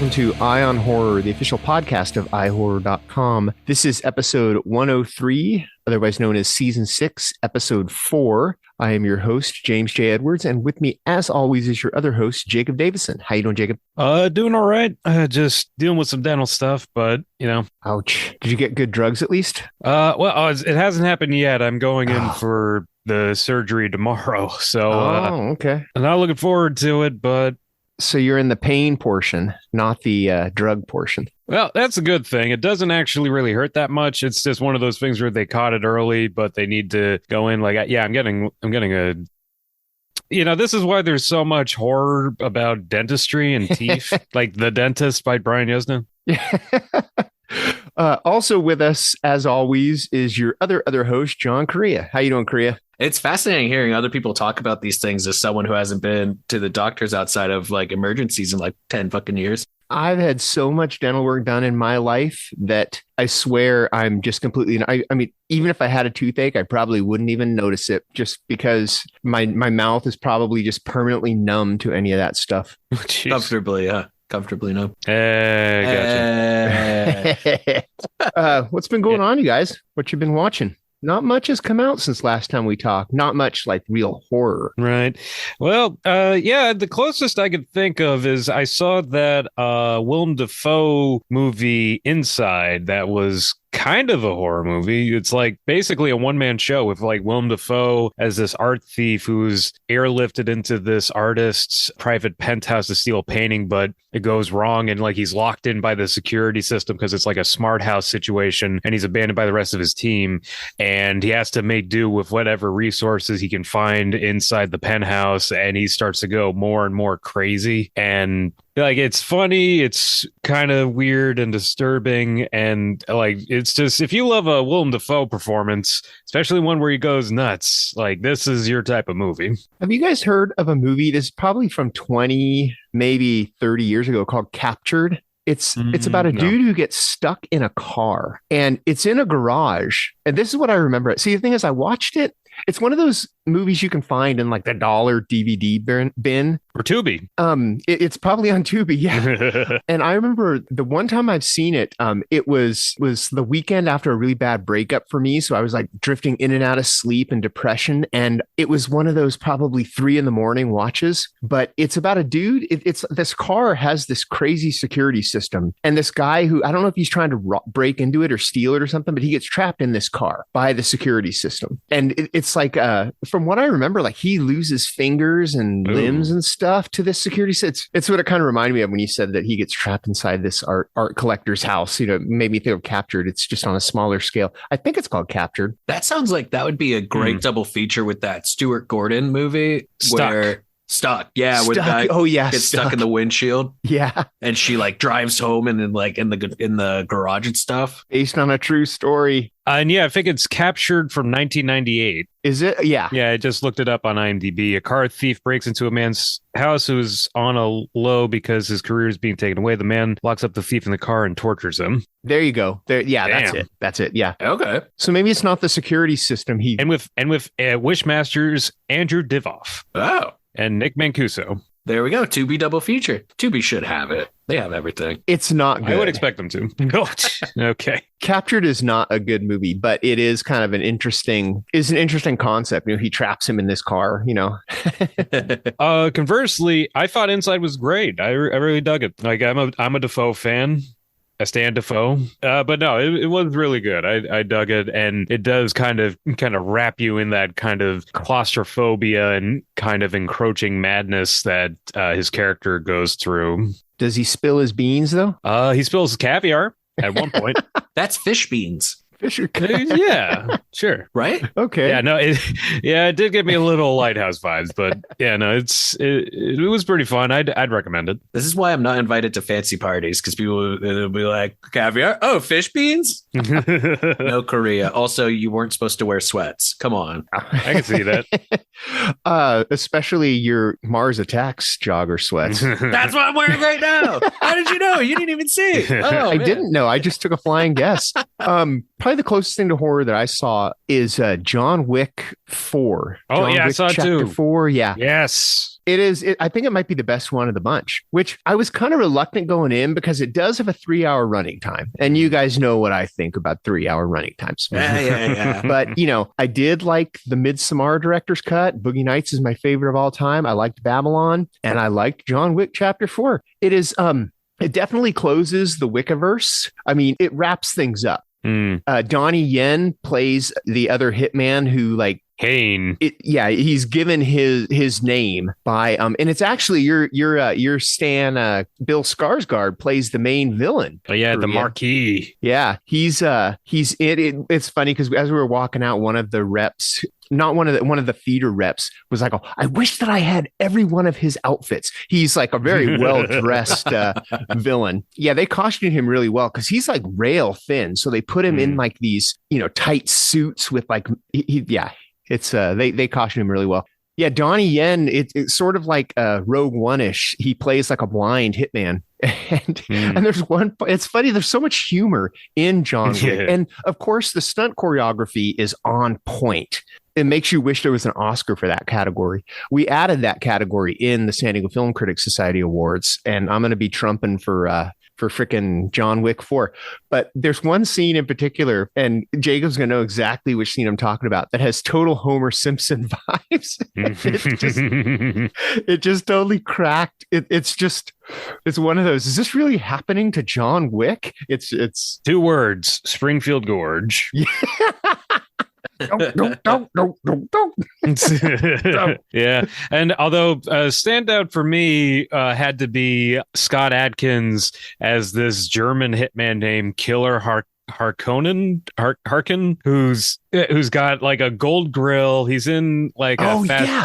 welcome to Eye on Horror, the official podcast of iHorror.com. This is episode 103, otherwise known as season 6, episode 4. I am your host, James J. Edwards, and with me, as always, is your other host, Jacob Davison. How you doing, Jacob? Doing all right. Just dealing with some dental stuff, but Ouch. Did you get good drugs at least? It hasn't happened yet. I'm going in for the surgery tomorrow, so okay. I'm not looking forward to it, but So you're in the pain portion, not the drug portion. well, that's a good thing. It doesn't actually really hurt that much. It's just one of those things where they caught it early, but they need to go in. I'm getting a. This is why there's so much horror about dentistry and teeth, like The Dentist by Brian Yuzna. Also with us, as always, is your other host, John Correia. How you doing, Correia? It's fascinating hearing other people talk about these things as someone who hasn't been to the doctors outside of like emergencies in like 10 fucking years. I've had so much dental work done in my life that I swear I'm just completely, I mean, even if I had a toothache, I probably wouldn't even notice it just because my mouth is probably just permanently numb to any of that stuff. Comfortably numb. Gotcha. What's been going on, you guys? What you been watching? Not much has come out since last time we talked. Not much like real horror. Right. Well, the closest I could think of is I saw that Willem Dafoe movie Inside that was kind of a horror movie. It's like basically a one-man show with like Willem Dafoe as this art thief who's airlifted into this artist's private penthouse to steal a painting, but it goes wrong and like he's locked in by the security system because it's like a smart house situation and he's abandoned by the rest of his team and he has to make do with whatever resources he can find inside the penthouse, and he starts to go more and more crazy. And like, it's funny, it's kind of weird and disturbing, and like, it's just, if you love a Willem Dafoe performance, especially one where he goes nuts, like, this is your type of movie. Have you guys heard of a movie that's probably from 20, maybe 30 years ago called Captured? It's about a dude who gets stuck in a car and it's in a garage. And this is what I remember. See, the thing is, I watched it. It's one of those movies you can find in like the dollar DVD bin. Or Tubi. It's probably on Tubi, yeah. And I remember the one time I've seen it, it was the weekend after a really bad breakup for me. So I was like drifting in and out of sleep and depression. And it was one of those probably 3 a.m. watches. But it's about a dude. It's this car has this crazy security system. And this guy who, I don't know if he's trying to break into it or steal it or something, but he gets trapped in this car by the security system. And it's like, from what I remember, like he loses fingers and limbs and stuff to this security. It's what it kind of reminded me of when you said that he gets trapped inside this art collector's house. Made me think of Captured. It's just on a smaller scale. I think it's called Captured. That sounds like that would be a great double feature with that Stuart Gordon movie. Stuck. Yeah, where the guy gets stuck in the windshield. Yeah. And she like drives home and then like in the garage and stuff. Based on a true story. And yeah, I think it's Captured from 1998. Is it? Yeah. Yeah, I just looked it up on IMDb. A car thief breaks into a man's house who is on a low because his career is being taken away. The man locks up the thief in the car and tortures him. There you go. Yeah, Damn. That's it. Yeah. Okay. So maybe it's not the security system. And with Wishmaster's Andrew Divoff. Oh. And Nick Mancuso. There we go. Tubi double feature. Tubi should have it. They have everything. It's not good. I would expect them to. Okay. Captured is not a good movie, but it is kind of an interesting concept. He traps him in this car, Conversely, I thought Inside was great. I really dug it. Like I'm a Dafoe fan. I stand Dafoe, but no, it was really good. I dug it, and it does kind of wrap you in that kind of claustrophobia and kind of encroaching madness that his character goes through. Does he spill his beans though? He spills caviar at one point. That's fish beans. Yeah, sure. Right? Okay. Yeah, no, it did give me a little Lighthouse vibes, but yeah, no, it was pretty fun. I'd recommend it. This is why I'm not invited to fancy parties, because people will be like, caviar? Oh, fish beans? No, Correia. Also, you weren't supposed to wear sweats. Come on. I can see that. Especially your Mars Attacks jogger sweats. That's what I'm wearing right now. How did you know? You didn't even see. Oh, I didn't know. I just took a flying guess. Probably the closest thing to horror that I saw is John Wick 4. Oh, John yeah, Wick I saw it Chapter too. 4, yeah. Yes. It is. I think it might be the best one of the bunch, which I was kind of reluctant going in because it does have a 3-hour running time. And you guys know what I think about 3-hour running times. Yeah. But, I did like the Midsommar director's cut. Boogie Nights is my favorite of all time. I liked Babylon, and I liked John Wick Chapter 4. It is, it definitely closes the Wickiverse. I mean, it wraps things up. Donnie Yen plays the other hitman who Kane. He's given his name by and it's actually your Stan Bill Skarsgård plays the main villain. Oh yeah, the Marquis. Yeah, he's it's funny because as we were walking out, one of the reps, not one of the theater reps, was like, "Oh, I wish that I had every one of his outfits." He's like a very well dressed villain. Yeah, they costumed him really well because he's like rail thin, so they put him in like these tight suits with like It's they costume him really well. Yeah, Donnie Yen, it's sort of like Rogue One-ish. He plays like a blind hitman. And there's one, it's funny, there's so much humor in John Wick. And of course, the stunt choreography is on point. It makes you wish there was an Oscar for that category. We added that category in the San Diego Film Critics Society Awards, and I'm going to be trumping for frickin' John Wick 4. But there's one scene in particular, and Jacob's going to know exactly which scene I'm talking about, that has total Homer Simpson vibes. It just totally cracked. It's one of those. Is this really happening to John Wick? It's 2 words: Springfield Gorge. Yeah. Don't. Yeah. And although standout for me had to be Scott Adkins as this German hitman named Killer Harkonnen, who's got like a gold grill. He's in like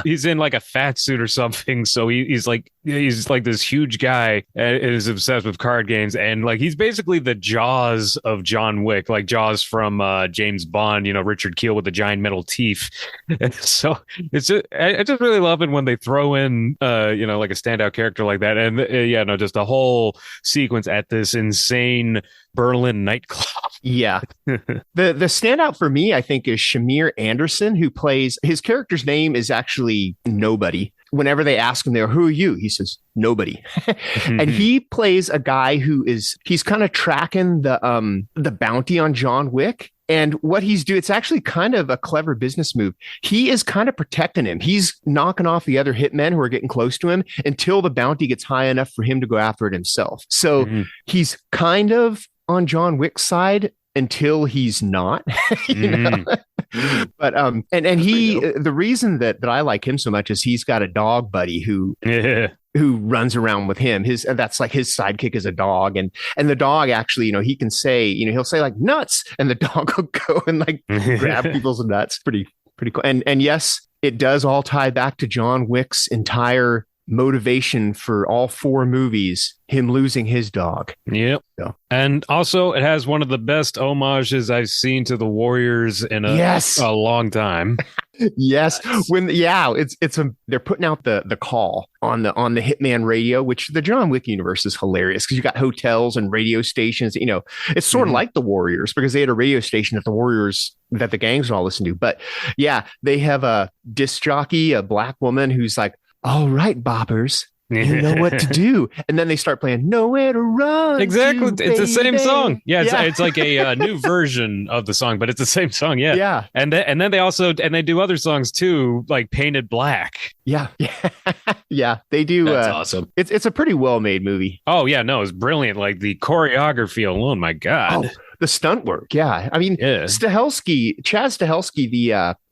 he's in like a fat suit or something. So he's like this huge guy and is obsessed with card games, and like he's basically the Jaws of John Wick, like Jaws from James Bond. Richard Kiel with the giant metal teeth. And so it's just, I just really love it when they throw in like a standout character like that, and just a whole sequence at this insane Berlin nightclub. Yeah. The standout for me, I think, is Shamir Anderson, who plays, his character's name is actually Nobody. Whenever they ask him there, "Who are you?" he says, "Nobody." And he plays a guy he's kind of tracking the bounty on John Wick. And what he's doing, it's actually kind of a clever business move. He is kind of protecting him. He's knocking off the other hitmen who are getting close to him until the bounty gets high enough for him to go after it himself. So he's kind of on John Wick's side until he's not, But and he, the reason that I like him so much is he's got a dog buddy who runs around with him. That's like his sidekick is a dog, and the dog actually, he can say, he'll say like nuts, and the dog will go and like grab people's nuts. Pretty cool. And yes, it does all tie back to John Wick's entire motivation for all 4 movies, him losing his dog. Yep. So. And also it has one of the best homages I've seen to the Warriors in a long time. Yes. They're putting out the call on the Hitman radio, which the John Wick universe is hilarious because you got hotels and radio stations. It's sort of like the Warriors because they had a radio station that the gangs would all listen to. But yeah, they have a disc jockey, a black woman who's like, "All right, boppers, you know what to do." And then they start playing "Nowhere to Run." Exactly. To, it's the same song. Yeah, Yeah. It's like a new version of the song, but it's the same song. Yeah. Yeah. And then they also they do other songs too, like Painted Black. Yeah. Yeah. They do. That's awesome. It's a pretty well-made movie. Oh yeah, no, it's brilliant. Like the choreography alone, my God. Oh, the stunt work. Yeah. I mean, Chad Stahelski,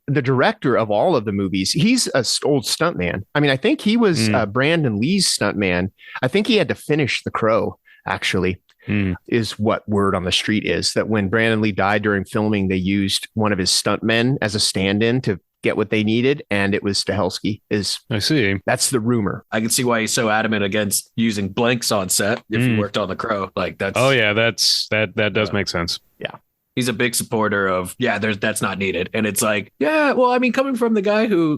the director of all of the movies, he's an old stuntman. I mean, I think he was Brandon Lee's stuntman. I think he had to finish The Crow, actually, is what word on the street is. That when Brandon Lee died during filming, they used one of his stuntmen as a stand-in to get what they needed, and it was Stahelski. I see. That's the rumor. I can see why he's so adamant against using blanks on set if he worked on The Crow. Like that's. Oh yeah, that does make sense. Yeah. He's a big supporter of, that's not needed. And it's like, coming from the guy who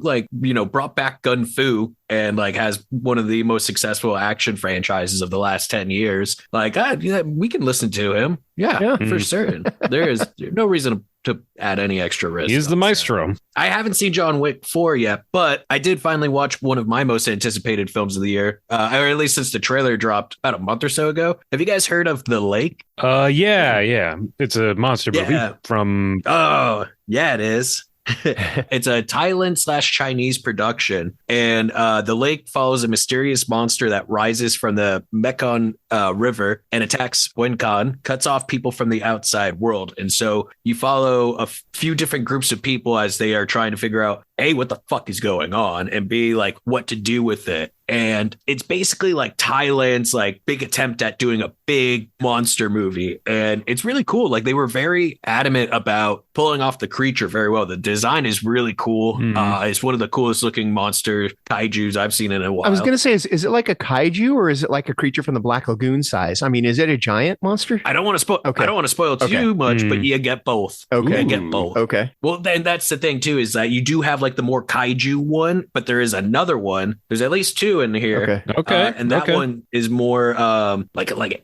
brought back Gun Fu and like has one of the most successful action franchises of the last 10 years, like, we can listen to him. Yeah, for Mm. certain. There is no reason to add any extra risk. He's the maestro. I haven't seen John Wick 4 yet, but I did finally watch one of my most anticipated films of the year, or at least since the trailer dropped about a month or so ago. Have you guys heard of The Lake? Yeah. It's a monster movie from. Oh, yeah, it is. It's a Thailand/Chinese production, and The Lake follows a mysterious monster that rises from the Mekong River and attacks Wenkan, cuts off people from the outside world. And so you follow a few different groups of people as they are trying to figure out, A, what the fuck is going on, and B, like what to do with it. And it's basically like Thailand's like big attempt at doing a big monster movie. And it's really cool. Like they were very adamant about pulling off the creature very well. The design is really cool. It's one of the coolest looking monster kaijus I've seen in a while. I was going to say, is it like a kaiju or is it like a creature from the Black Lagoon size? I mean, is it a giant monster? I don't want to spoil. Okay. I don't want to spoil too much, but you get both. Okay. You get both. Okay. Well, then that's the thing too, is that you do have like the more kaiju one, but there is another one. There's at least two in here. Okay. And that one is more like an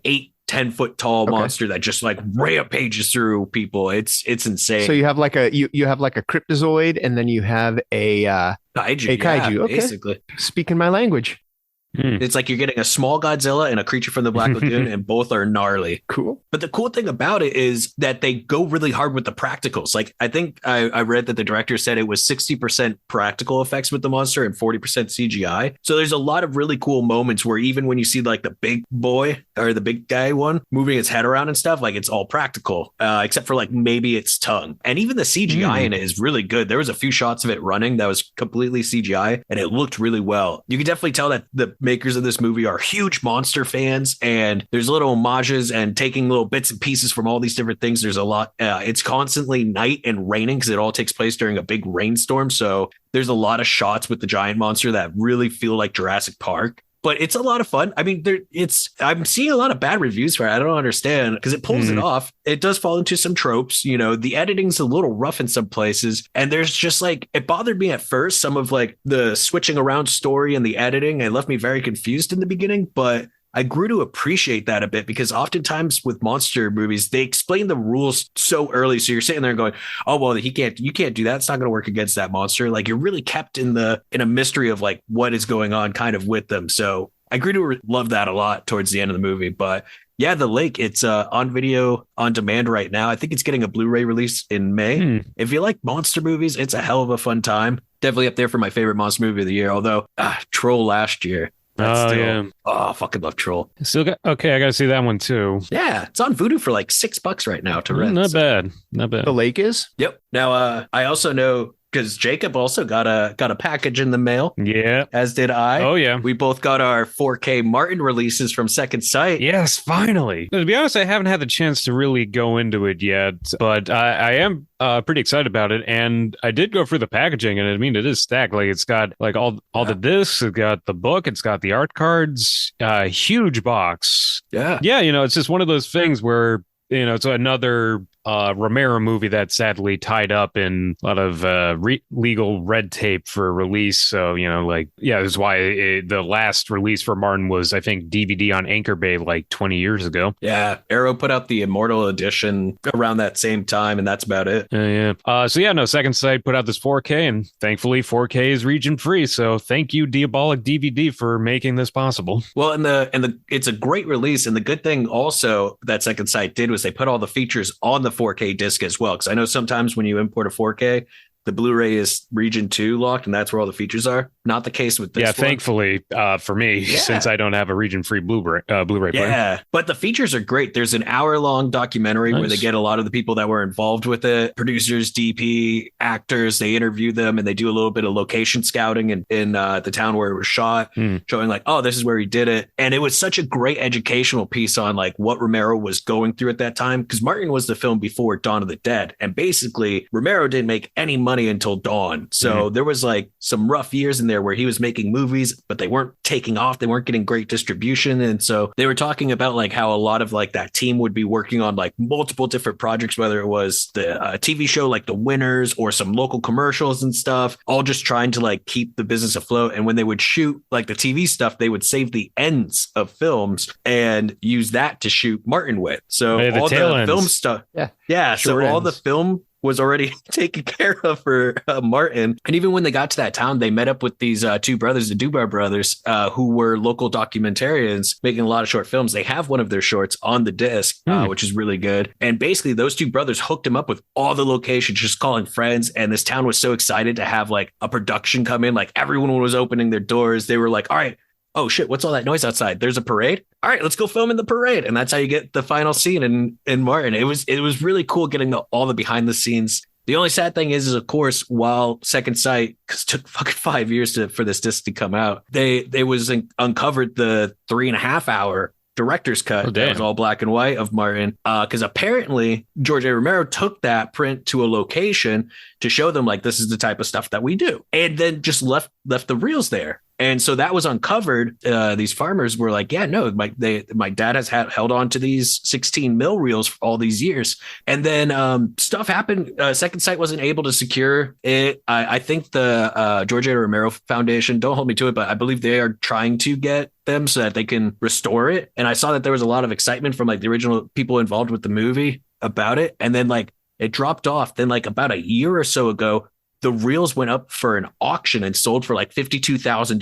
8-10 foot tall monster that just like rampages through people. It's insane. So you have like you have like a cryptozoid, and then you have a kaiju. a kaiju. Yeah, Okay. basically. Speaking my language. It's like you're getting a small Godzilla and a creature from the Black Lagoon, and both are gnarly. Cool. But the cool thing about it is that they go really hard with the practicals. Like I think I read that the director said it was 60% practical effects with the monster and 40% CGI. So there's a lot of really cool moments where even when you see like the big boy or the big guy one moving its head around and stuff, like it's all practical, except for like maybe its tongue. And even the CGI in it is really good. There was a few shots of it running that was completely CGI, and it looked really well. You can definitely tell that the makers of this movie are huge monster fans, and there's little homages and taking little bits and pieces from all these different things. There's a lot. It's constantly night and raining because it all takes place during a big rainstorm. So there's a lot of shots with the giant monster that really feel like Jurassic Park. But it's a lot of fun. I mean, I'm seeing a lot of bad reviews for it. I don't understand because it pulls it off. It does fall into some tropes. You know, the editing's a little rough in some places. And there's just like, it bothered me at first, some of like the switching around story and the editing. It left me very confused in the beginning, but I grew to appreciate that a bit because oftentimes with monster movies, they explain the rules so early. So you're sitting there going, oh, well, you can't do that. It's not going to work against that monster. Like you're really kept in a mystery of like what is going on kind of with them. So I grew to love that a lot towards the end of the movie. But yeah, The Lake, it's on video on demand right now. I think it's getting a Blu-ray release in May. If you like monster movies, it's a hell of a fun time. Definitely up there for my favorite monster movie of the year. Although Troll last year. Yeah. Oh, I fucking love Troll. Still got, okay, I gotta see that one too. Yeah, it's on Vudu for like $6 right now to rent. Not bad. The Lake is? Yep. Now, I also know because Jacob also got a package in the mail. Yeah. As did I. Oh, yeah. We both got our 4K Martin releases from Second Sight. Yes, finally. To be honest, I haven't had the chance to really go into it yet, but I am pretty excited about it. And I did go through the packaging, and I mean, it is stacked. Like it's got like all the discs, it's got the book, it's got the art cards, huge box. Yeah. Yeah, it's just one of those things where, it's another Romero movie that's sadly tied up in a lot of legal red tape for release. So, that's why the last release for Martin was, I think, DVD on Anchor Bay like 20 years ago. Yeah. Arrow put out the Immortal Edition around that same time, and that's about it. Second Sight put out this 4K, and thankfully 4K is region free. So thank you, Diabolic DVD, for making this possible. Well, and it's a great release. And the good thing also that Second Sight did was they put all the features on the 4K disc as well. Because I know sometimes when you import a 4K, the Blu-ray is region 2 locked, and that's where all the features are. Not the case with this one. Thankfully for me, since I don't have a region-free Blu-ray player. Yeah, but the features are great. There's an hour-long documentary where they get a lot of the people that were involved with it, producers, DP, actors. They interview them, and they do a little bit of location scouting in the town where it was shot, showing like, oh, this is where he did it. And it was such a great educational piece on like what Romero was going through at that time, because Martin was the film before Dawn of the Dead, and basically Romero didn't make any money money until dawn. So there was like some rough years in there where he was making movies, but they weren't taking off. They weren't getting great distribution. And so they were talking about like how a lot of like that team would be working on like multiple different projects, whether it was the TV show like The Winners or some local commercials and stuff, all just trying to like keep the business afloat. And when they would shoot like the TV stuff, they would save the ends of films and use that to shoot Martin with. So all the film stuff. Yeah. So all the film was already taken care of for Martin. And even when they got to that town, they met up with these two brothers, the Dubar brothers, who were local documentarians making a lot of short films. They have one of their shorts on the disc, which is really good. And basically those two brothers hooked him up with all the locations, just calling friends. And this town was so excited to have like a production come in. Like everyone was opening their doors. They were like, all right, oh shit, what's all that noise outside? There's a parade. All right, let's go film in the parade. And that's how you get the final scene in Martin. It was really cool getting all the behind the scenes. The only sad thing is of course, while Second Sight, because it took fucking 5 years for this disc to come out, they uncovered the 3.5 hour director's cut that was all black and white of Martin, because apparently George A. Romero took that print to a location to show them like this is the type of stuff that we do, and then just left the reels there. And so that was uncovered. These farmers were like, yeah, no, my dad has held on to these 16 mil reels for all these years. And then stuff happened. Second Sight wasn't able to secure it. I think the George A. Romero Foundation, don't hold me to it, but I believe they are trying to get them so that they can restore it. And I saw that there was a lot of excitement from like the original people involved with the movie about it. And then like it dropped off. Then like about a year or so ago, the reels went up for an auction and sold for like $52,000. And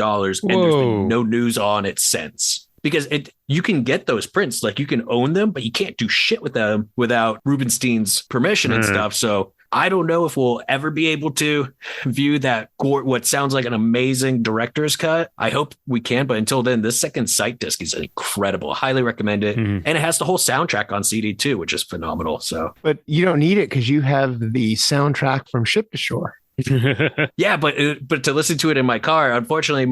there's been no news on it since. Because you can get those prints, like you can own them, but you can't do shit with them without Rubenstein's permission and stuff. So I don't know if we'll ever be able to view that what sounds like an amazing director's cut. I hope we can, but until then, this Second Sight disc is incredible. Highly recommend it. And it has the whole soundtrack on CD too, which is phenomenal. So, but you don't need it because you have the soundtrack from Ship to Shore. Yeah, but to listen to it in my car, unfortunately,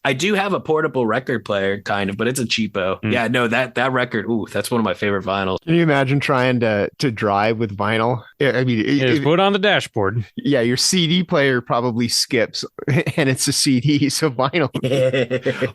I do have a portable record player, kind of, but it's a cheapo. Yeah, no, that record, that's one of my favorite vinyls. Can you imagine trying to drive with vinyl? I mean, it's put on the dashboard. Yeah, your CD player probably skips, and it's a CD, so vinyl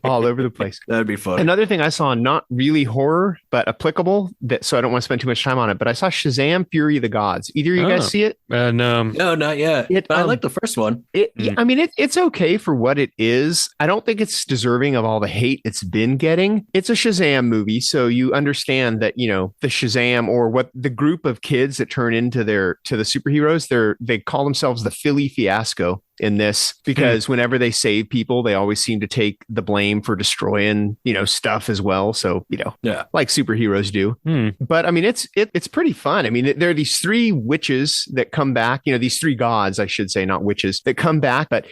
all over the place. That'd be fun. Another thing I saw, not really horror, but applicable, so I don't want to spend too much time on it, but I saw Shazam! Fury of the Gods. Either of you guys see it? No, not yet. But I like the first one. I mean, it's okay for what it is. I don't think it's deserving of all the hate it's been getting. It's a Shazam movie, so you understand that, you know, the Shazam, or what the group of kids that turn into the superheroes, they call themselves the Philly Fiasco in this, because whenever they save people, they always seem to take the blame for destroying, you know, stuff as well. So, you know, like superheroes do. But I mean, it's pretty fun. I mean, there are these three witches that come back, you know, these three gods, I should say, not witches, that come back. But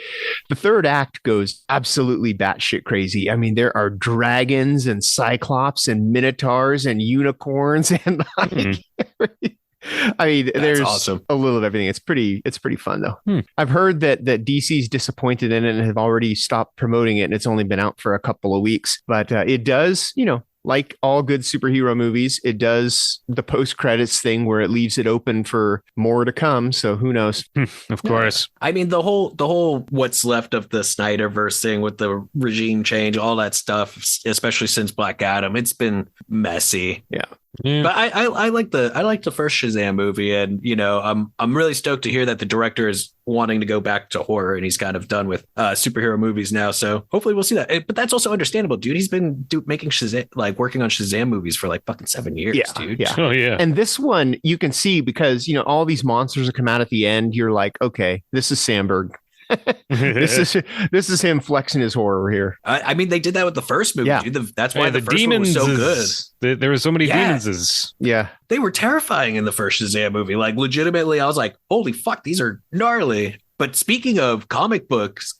the third act goes absolutely batshit crazy. I mean, there are dragons and cyclops and minotaurs and unicorns and like, I mean, there's awesome. A little of everything. It's pretty fun though. I've heard that DC's disappointed in it and have already stopped promoting it, and it's only been out for a couple of weeks. But it does, you know, like all good superhero movies, it does the post-credits thing where it leaves it open for more to come. So who knows? Of course. I mean, the whole what's left of the Snyderverse thing with the regime change, all that stuff, especially since Black Adam, it's been messy. Yeah. But I like the first Shazam movie, and you know, I'm really stoked to hear that the director is wanting to go back to horror, and he's kind of done with superhero movies now. So hopefully we'll see that. But that's also understandable, dude. He's been making Shazam, like working on Shazam movies for like fucking 7 years, dude. Yeah. Oh yeah. And this one you can see, because you know all these monsters that come out at the end. You're like, okay, this is Sandberg. This is him flexing his horror here. I mean, they did that with the first movie. Yeah. Dude. That's why the first one was so good. There were so many demons. Yeah, they were terrifying in the first Shazam movie. Like legitimately, I was like, holy fuck, these are gnarly. But speaking of comic books,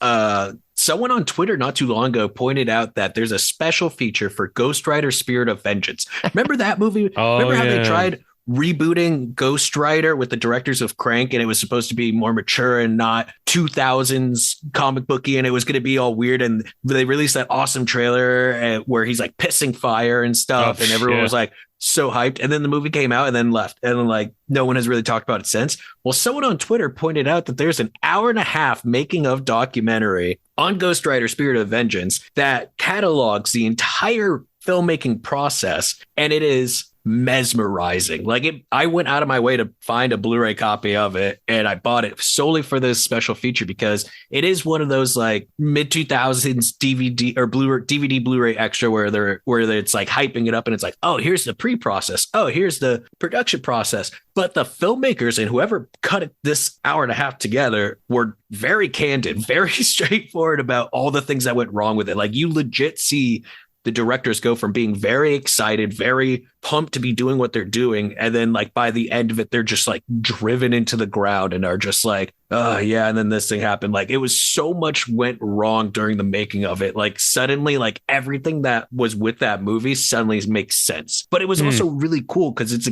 someone on Twitter not too long ago pointed out that there's a special feature for Ghost Rider: Spirit of Vengeance. Remember that movie? Remember how they tried rebooting Ghost Rider with the directors of Crank, and it was supposed to be more mature and not 2000s comic booky, and it was going to be all weird, and they released that awesome trailer where he's like pissing fire and stuff, and everyone was like, so hyped. And then the movie came out and then left. And then, like, no one has really talked about it since. Well, someone on Twitter pointed out that there's an hour and a half making of documentary on Ghost Rider Spirit of Vengeance that catalogs the entire filmmaking process. And it is mesmerizing. Like, I went out of my way to find a Blu-ray copy of it, and I bought it solely for this special feature because it is one of those like mid 2000s DVD or DVD Blu-ray extra where it's like hyping it up and it's like, oh, here's the pre-process, oh, here's the production process. But the filmmakers and whoever cut this hour and a half together were very candid, very straightforward about all the things that went wrong with it. Like, you legit see the directors go from being very excited, very pumped to be doing what they're doing. And then, like, by the end of it, they're just like driven into the ground and are just like, oh yeah. And then this thing happened. Like, it was so much went wrong during the making of it. Like, suddenly, like, everything that was with that movie suddenly makes sense. But it was also really cool because it's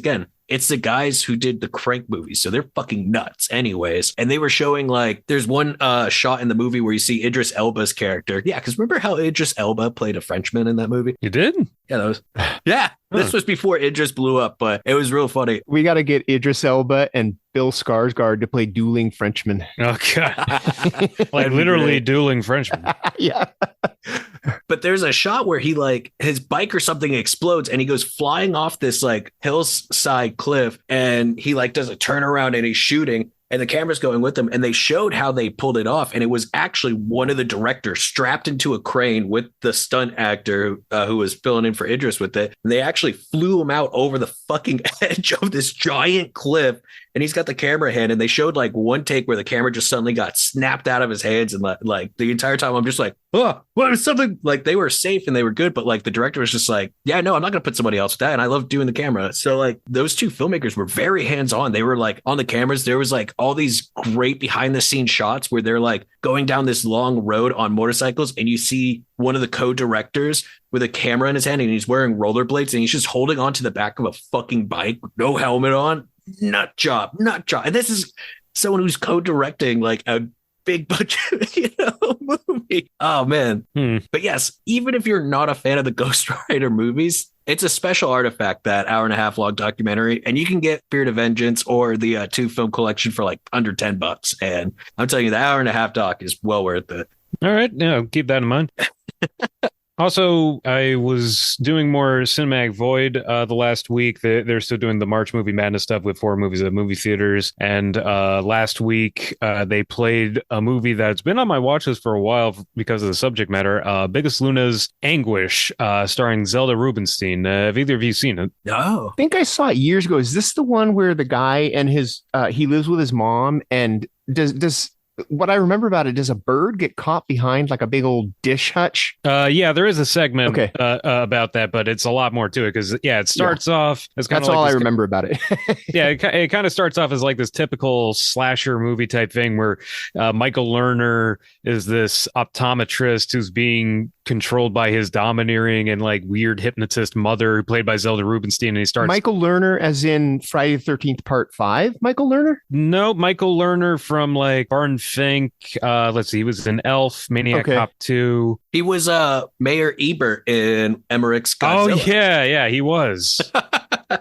the guys who did the Crank movies. So they're fucking nuts anyways. And they were showing, like, there's one shot in the movie where you see Idris Elba's character. Yeah, because remember how Idris Elba played a Frenchman in that movie? You did? Yeah, that was... Yeah, this was before Idris blew up, but it was real funny. We got to get Idris Elba and Bill Skarsgård to play dueling Frenchmen. Oh, God. Like, literally dueling Frenchmen. Yeah. But there's a shot where he, like, his bike or something explodes and he goes flying off this, like, hillside cliff, and he, like, does a turnaround and he's shooting. And the camera's going with them, and they showed how they pulled it off. And it was actually one of the directors strapped into a crane with the stunt actor who was filling in for Idris with it. And they actually flew him out over the fucking edge of this giant cliff. And he's got the camera hand, and they showed like one take where the camera just suddenly got snapped out of his hands. And like the entire time I'm just like, oh, what was something, like, they were safe and they were good. But like the director was just like, yeah, no, I'm not going to put somebody else with that. And I love doing the camera. So like those two filmmakers were very hands on. They were like on the cameras. There was like all these great behind the scenes shots where they're like going down this long road on motorcycles, and you see one of the co-directors with a camera in his hand, and he's wearing rollerblades, and he's just holding onto the back of a fucking bike with no helmet on. Nut job. And this is someone who's co-directing like a big budget, movie. Oh man. But yes, even if you're not a fan of the Ghost Rider movies, it's a special artifact, that hour and a half long documentary, and you can get Spirit of Vengeance or the 2 film collection for like under $10. And I'm telling you, the hour and a half doc is well worth it. All right. Yeah, keep that in mind. Also, I was doing more Cinematic Void the last week. They're still doing the March Movie Madness stuff with 4 movies at movie theaters. And last week, they played a movie that's been on my watch list for a while because of the subject matter, Biggest Luna's Anguish, starring Zelda Rubinstein. Have either of you seen it? No. I think I saw it years ago. Is this the one where the guy and his he lives with his mom, and does what I remember about it, does a bird get caught behind like a big old dish hutch? Yeah, there is a segment about that, but it's a lot more to it because, it starts off as kind of that's all I remember about it. It kind of starts off as like this typical slasher movie type thing where Michael Lerner is this optometrist who's being controlled by his domineering and like weird hypnotist mother, played by Zelda Rubinstein, and he starts... Michael Lerner as in Friday the 13th Part 5? Michael Lerner? No, Michael Lerner from like Barton Fink. Let's see, he was in Elf, Maniac Cop 2. He was Mayor Ebert in Emmerich's Godzilla. Oh yeah, he was.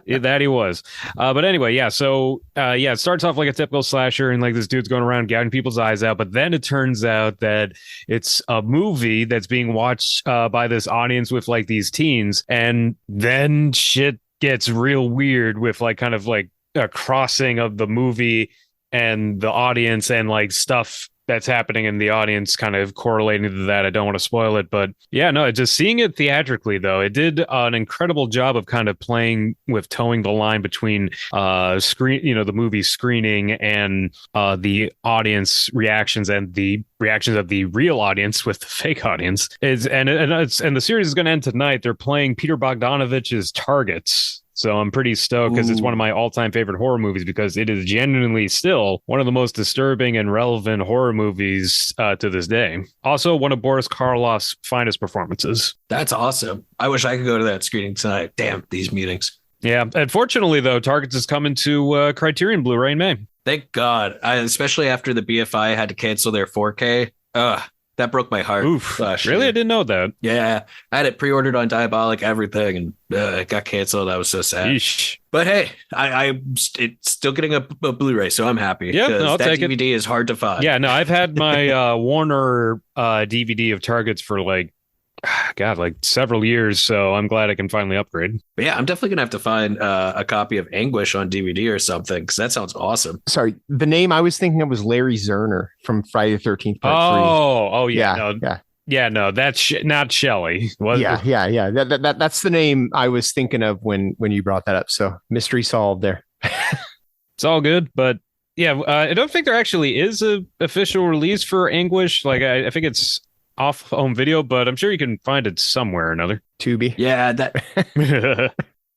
That he was. But anyway, so it starts off like a typical slasher, and like this dude's going around gouging people's eyes out, but then it turns out that it's a movie that's being watched by this audience with like these teens, and then shit gets real weird with like kind of like a crossing of the movie and the audience, and like stuff that's happening in the audience kind of correlating to that. I don't want to spoil it, but just seeing it theatrically though, it did an incredible job of kind of playing with towing the line between the movie screening and the audience reactions and the reactions of the real audience with the fake audience. And the series is going to end tonight. They're playing Peter Bogdanovich's Targets. So I'm pretty stoked because it's one of my all-time favorite horror movies, because it is genuinely still one of the most disturbing and relevant horror movies to this day. Also, one of Boris Karloff's finest performances. That's awesome. I wish I could go to that screening tonight. Damn, these meetings. Yeah. Unfortunately, though, Targets is coming to Criterion Blu-ray in May. Thank God. Especially after the BFI had to cancel their 4K. That broke my heart. Oof. Really? I didn't know that. Yeah. I had it pre-ordered on Diabolic, everything, and it got canceled. I was so sad. Yeesh. But hey, it's still getting a Blu-ray, so I'm happy. Yeah, no, I'll that take DVD is hard to find. Yeah, no, I've had my Warner DVD of Targets for like several years, so I'm glad I can finally upgrade. But yeah, I'm definitely gonna have to find a copy of Anguish on DVD or something, because that sounds awesome. Sorry, the name I was thinking of was Larry Zerner from Friday the 13th Part 3. Oh, yeah, no, that's not Shelley. Yeah. That's the name I was thinking of when you brought that up. So mystery solved there. It's all good, but yeah, I don't think there actually is a official release for Anguish. Like, I think it's off home video, but I'm sure you can find it somewhere or another. Tubi. Yeah, that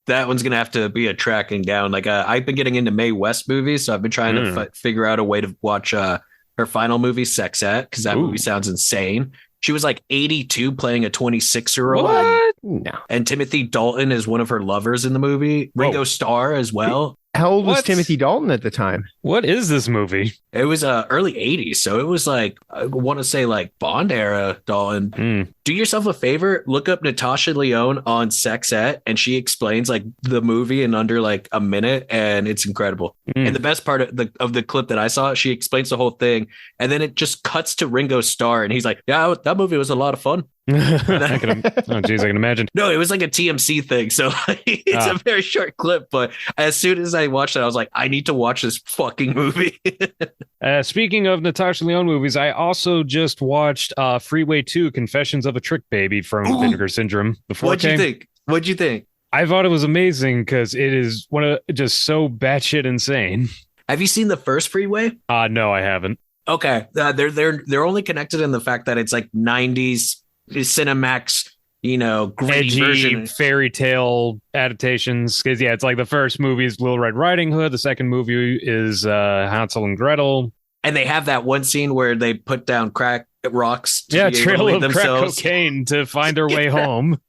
one's gonna have to be a tracking down. Like, I've been getting into Mae West movies, so I've been trying to figure out a way to watch her final movie, Sexette, because that movie sounds insane. She was like 82 playing a 26-year-old. What? No. And Timothy Dalton is one of her lovers in the movie. Ringo Starr as well. How old was Timothy Dalton at the time? What is this movie? It was early 80s. So it was like, I want to say like Bond era Dalton. Do yourself a favor. Look up Natasha Lyonne on Sexette, and she explains like the movie in under like a minute, and it's incredible. And the best part of the clip that I saw, she explains the whole thing, and then it just cuts to Ringo Starr, and he's like, yeah, that movie was a lot of fun. I can imagine. No, it was like a TMC thing, so it's a very short clip, but as soon as I watched it, I was like, I need to watch this fucking movie. Speaking of Natasha Lyonne movies, I also just watched Freeway 2 Confessions of a Trickbaby from Vinegar Syndrome. What'd you think? I thought it was amazing because it is just so batshit insane. Have you seen the first Freeway? No, I haven't. Okay, they're only connected in the fact that it's like 90s Cinemax, gritty edgy version. Fairy tale adaptations. Because it's like the first movie is Little Red Riding Hood, the second movie is Hansel and Gretel, and they have that one scene where they put down crack rocks. Trail of crack cocaine to find their way home.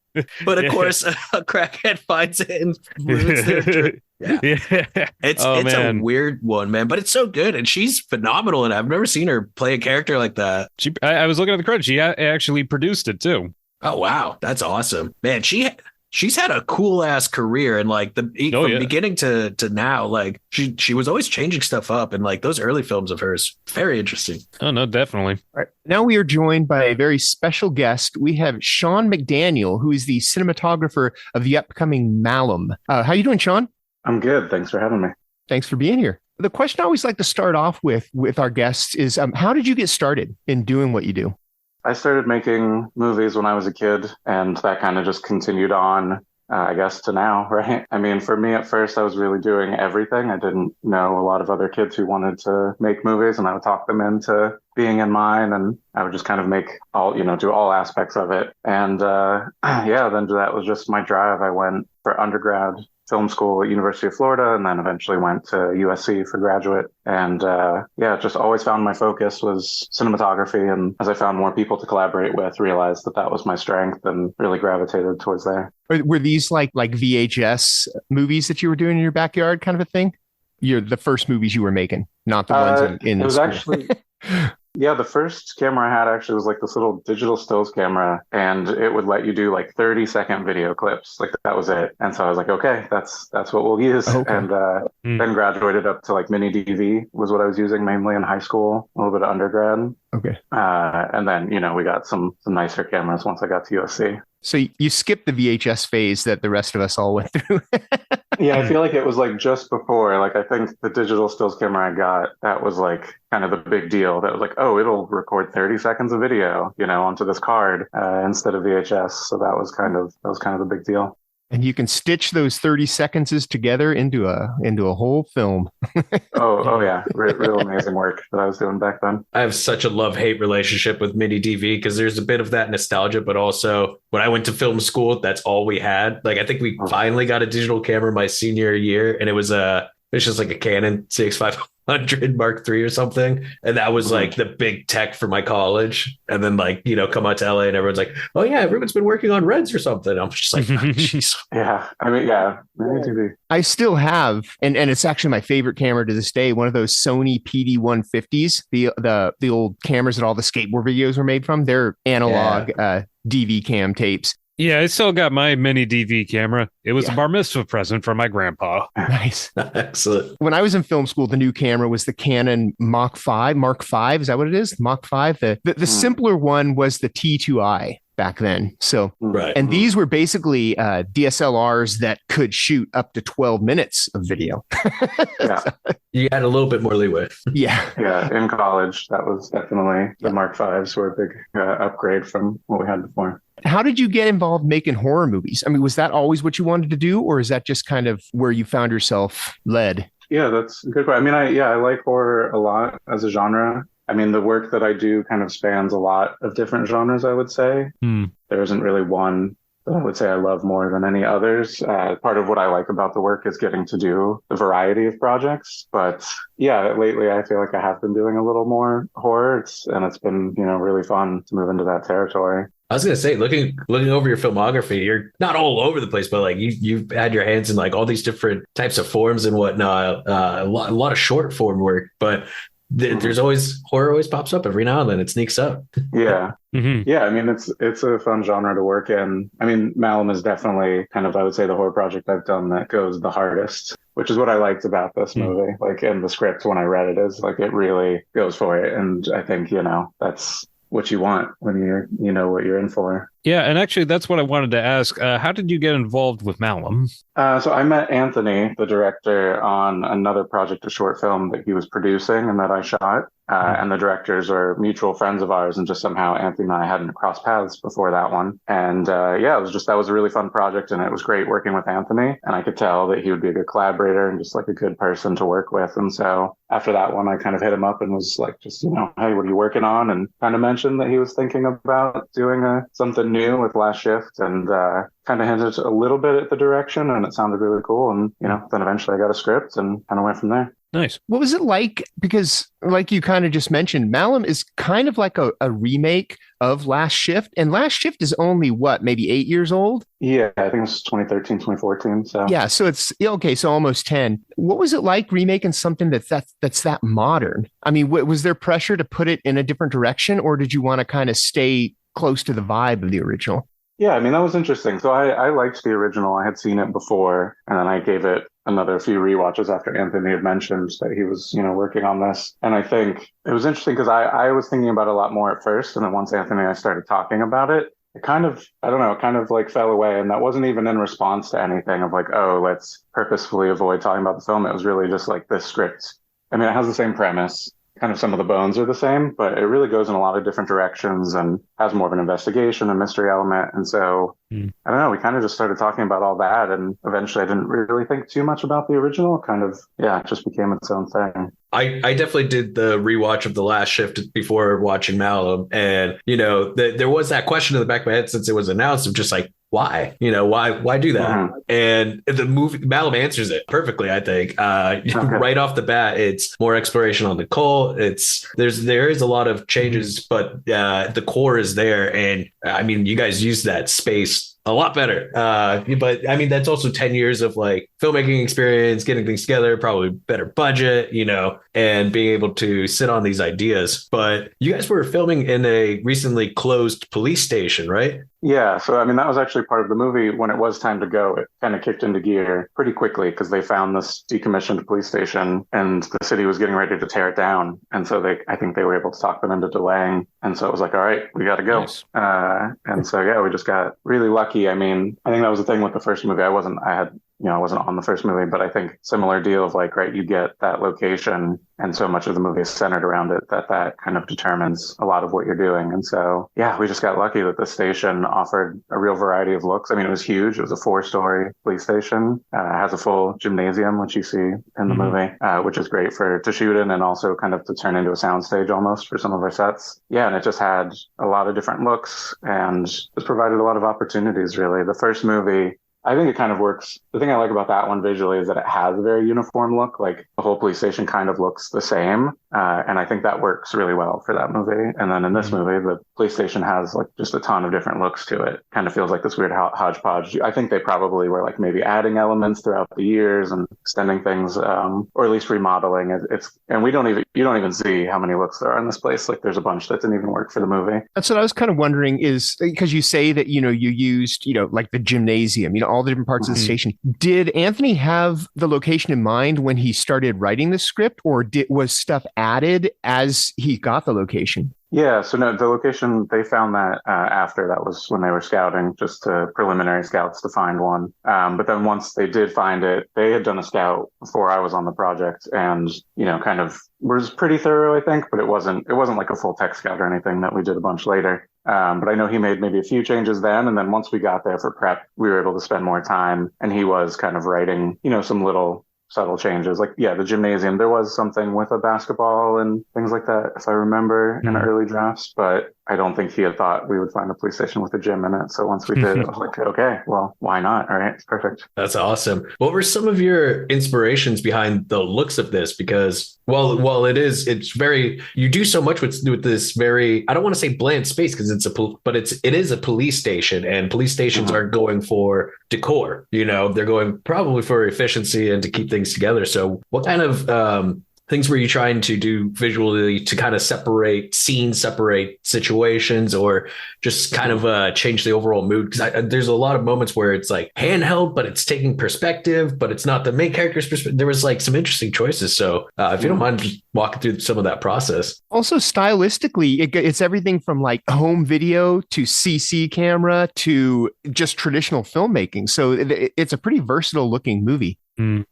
But of course, a crackhead finds it and ruins their trip. It's a weird one, man, but it's so good, and she's phenomenal, and I've never seen her play a character like that. I was looking at the credits. She actually produced it too. Oh wow, that's awesome, man. She's had a cool ass career, and like from beginning to now, like she was always changing stuff up, and like those early films of hers, very interesting. Oh no, definitely. All right. Now we are joined by a very special guest. We have Sean McDaniel, who is the cinematographer of the upcoming Malum. How you doing, Sean? I'm good. Thanks for having me. Thanks for being here. The question I always like to start off with our guests is, how did you get started in doing what you do? I started making movies when I was a kid, and that kind of just continued on, I guess, to now, right? I mean, for me at first, I was really doing everything. I didn't know a lot of other kids who wanted to make movies, and I would talk them into being in mine, and I would just kind of make do all aspects of it. And then that was just my drive. I went for undergrad film school at University of Florida, and then eventually went to USC for graduate. And just always found my focus was cinematography. And as I found more people to collaborate with, realized that was my strength and really gravitated towards there. Were these like VHS movies that you were doing in your backyard kind of a thing? You're the first movies you were making, not the ones in it was school. Actually Yeah, the first camera I had actually was like this little digital stills camera, and it would let you do like 30-second video clips. Like that was it. And so I was like, okay, that's what we'll use. Okay. And then graduated up to like mini DV was what I was using mainly in high school, a little bit of undergrad. Okay. And then, we got some nicer cameras once I got to USC. So you skipped the VHS phase that the rest of us all went through. Yeah, I feel like it was like just before. Like I think the digital stills camera I got, that was like kind of the big deal. That was like, oh, it'll record 30 seconds of video, onto this card instead of VHS. So that was kind of the big deal. And you can stitch those 30 seconds together into a whole film. oh yeah, real amazing work that I was doing back then. I have such a love-hate relationship with mini DV because there's a bit of that nostalgia, but also when I went to film school, that's all we had. Like I think we finally got a digital camera my senior year, and it's just like a Canon CX5 500 Mark III or something. And that was like the big tech for my college. And then like, come out to LA and everyone's like, oh yeah, everyone's been working on Reds or something. I'm just like, oh, jeez. Yeah. I mean, yeah. I still have, and it's actually my favorite camera to this day, one of those Sony PD-150s, the old cameras that all the skateboard videos were made from. They're analog DV cam tapes. Yeah, I still got my mini DV camera. It was a bar mitzvah present from my grandpa. Nice. Excellent. When I was in film school, the new camera was the Canon Mark V. Is that what it is? Mark V. The simpler one was the T2i back then. So, right. And these were basically DSLRs that could shoot up to 12 minutes of video. Yeah. You had a little bit more leeway. Yeah. Yeah. In college, that was definitely the Mark Vs were a big upgrade from what we had before. How did you get involved making horror movies? I mean, was that always what you wanted to do, or is that just kind of where you found yourself led? Yeah, that's a good question. I mean, I like horror a lot as a genre. I mean, the work that I do kind of spans a lot of different genres, I would say. There isn't really one that I would say I love more than any others. Part of what I like about the work is getting to do the variety of projects. But yeah, lately I feel like I have been doing a little more horror. It's been, really fun to move into that territory. I was gonna say, looking over your filmography, you're not all over the place, but like you've had your hands in like all these different types of forms and whatnot. A lot of short form work, but there's always horror always pops up every now and then. It sneaks up. Yeah. Yeah. I mean, it's a fun genre to work in. I mean, Malum is definitely kind of, I would say, the horror project I've done that goes the hardest, which is what I liked about this movie. Like in the script when I read it is like it really goes for it, and I think that's what you want when you know what you're in for. Yeah, and actually, that's what I wanted to ask. How did you get involved with Malum? So I met Anthony, the director, on another project, a short film that he was producing and that I shot. And the directors are mutual friends of ours, and just somehow Anthony and I hadn't crossed paths before that one. And that was a really fun project, and it was great working with Anthony. And I could tell that he would be a good collaborator and just like a good person to work with. And so after that one, I kind of hit him up and was like, just, hey, what are you working on? And kind of mentioned that he was thinking about doing something new with Last Shift, and kind of hinted a little bit at the direction, and it sounded really cool. And, then eventually I got a script and kind of went from there. Nice. What was it like? Because like you kind of just mentioned, Malum is kind of like a remake of Last Shift. And Last Shift is only maybe 8 years old? Yeah, I think it was 2013, 2014. So yeah, so it's okay. So almost 10. What was it like remaking something that's that modern? I mean, was there pressure to put it in a different direction, or did you want to kind of stay close to the vibe of the original? Yeah, I mean, that was interesting. So I liked the original. I had seen it before, and then I gave it another few rewatches after Anthony had mentioned that he was, working on this. And I think it was interesting because I was thinking about it a lot more at first. And then once Anthony and I started talking about it, it kind of, I don't know, kind of like fell away. And that wasn't even in response to anything of like, oh, let's purposefully avoid talking about the film. It was really just like this script. I mean, it has the same premise. Kind of some of the bones are the same, but it really goes in a lot of different directions and has more of an investigation and mystery element. And so, I don't know, we kind of just started talking about all that. And eventually I didn't really think too much about the original. Kind of, it just became its own thing. I definitely did the rewatch of The Last Shift before watching Malum. And, there was that question in the back of my head since it was announced of just like, why? Why do that? Mm-hmm. And the movie Malum answers it perfectly, I think. Right off the bat, it's more exploration on the cult. There is a lot of changes, but the core is there. And I mean, you guys use that space a lot better. But I mean, that's also 10 years of like filmmaking experience, getting things together, probably better budget, and being able to sit on these ideas. But you guys were filming in a recently closed police station, right? Yeah. So, I mean, that was actually part of the movie. When it was time to go, it kind of kicked into gear pretty quickly because they found this decommissioned police station and the city was getting ready to tear it down. And so I think they were able to talk them into delaying. And so it was like, all right, we got to go. Nice. And so, we just got really lucky. I mean, I think that was the thing with the first movie. I wasn't on the first movie, but I think similar deal of like, right, you get that location and so much of the movie is centered around it that kind of determines a lot of what you're doing. And so, we just got lucky that the station offered a real variety of looks. I mean, it was huge. It was a 4-story police station, has a full gymnasium, which you see in the movie, which is great to shoot in and also kind of to turn into a soundstage almost for some of our sets. Yeah. And it just had a lot of different looks and just provided a lot of opportunities, really. The first movie, I think it kind of works. The thing I like about that one visually is that it has a very uniform look. Like the whole police station kind of looks the same. And I think that works really well for that movie. And then in this movie, the police station has like just a ton of different looks to it. Kind of feels like this weird hodgepodge. I think they probably were like maybe adding elements throughout the years and extending things, or at least remodeling. And you don't even see how many looks there are in this place. Like there's a bunch that didn't even work for the movie. That's what I was kind of wondering is because you say that, you used, like the gymnasium, all the different parts of the station. Did Anthony have the location in mind when he started writing the script, or was stuff added as he got the location? Yeah, so no, the location, they found that after. That was when they were scouting, just preliminary scouts to find one. But then once they did find it, they had done a scout before I was on the project and, kind of was pretty thorough, I think, but it wasn't like a full tech scout or anything that we did a bunch later. But I know he made maybe a few changes then. And then once we got there for prep, we were able to spend more time and he was kind of writing, some little subtle changes. Like, yeah, the gymnasium, there was something with a basketball and things like that, if I remember, in early drafts, but I don't think he had thought we would find a police station with a gym in it. So once we did, I was like, okay, well, why not? All right, it's perfect. That's awesome. What were some of your inspirations behind the looks of this? Because, well, it's very, you do so much with this very, I don't want to say bland space because it is a police station, and police stations aren't going for decor. They're going probably for efficiency and to keep things together. So what kind of things were you trying to do visually to kind of separate situations, or just kind of change the overall mood? Because there's a lot of moments where it's like handheld, but it's taking perspective, but it's not the main character's perspective. There was like some interesting choices. So if you don't mind just walking through some of that process. Also, stylistically, it's everything from like home video to CC camera to just traditional filmmaking. So it's a pretty versatile looking movie.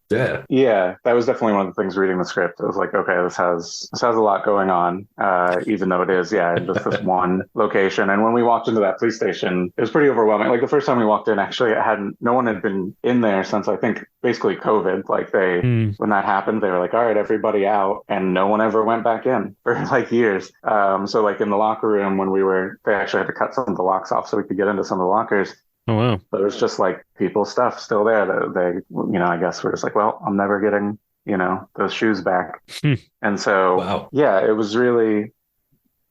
Yeah, that was definitely one of the things reading the script. It was like, okay, this has a lot going on, even though it is, just this one location. And when we walked into that police station, it was pretty overwhelming. Like the first time we walked in, actually, no one had been in there since I think basically COVID. Like when that happened, they were like, all right, everybody out, and no one ever went back in for like years. So like in the locker room when they actually had to cut some of the locks off so we could get into some of the lockers. Oh, wow. But it was just like people's stuff still there that they, I guess we're just like, well, I'm never getting, those shoes back. And so, it was really,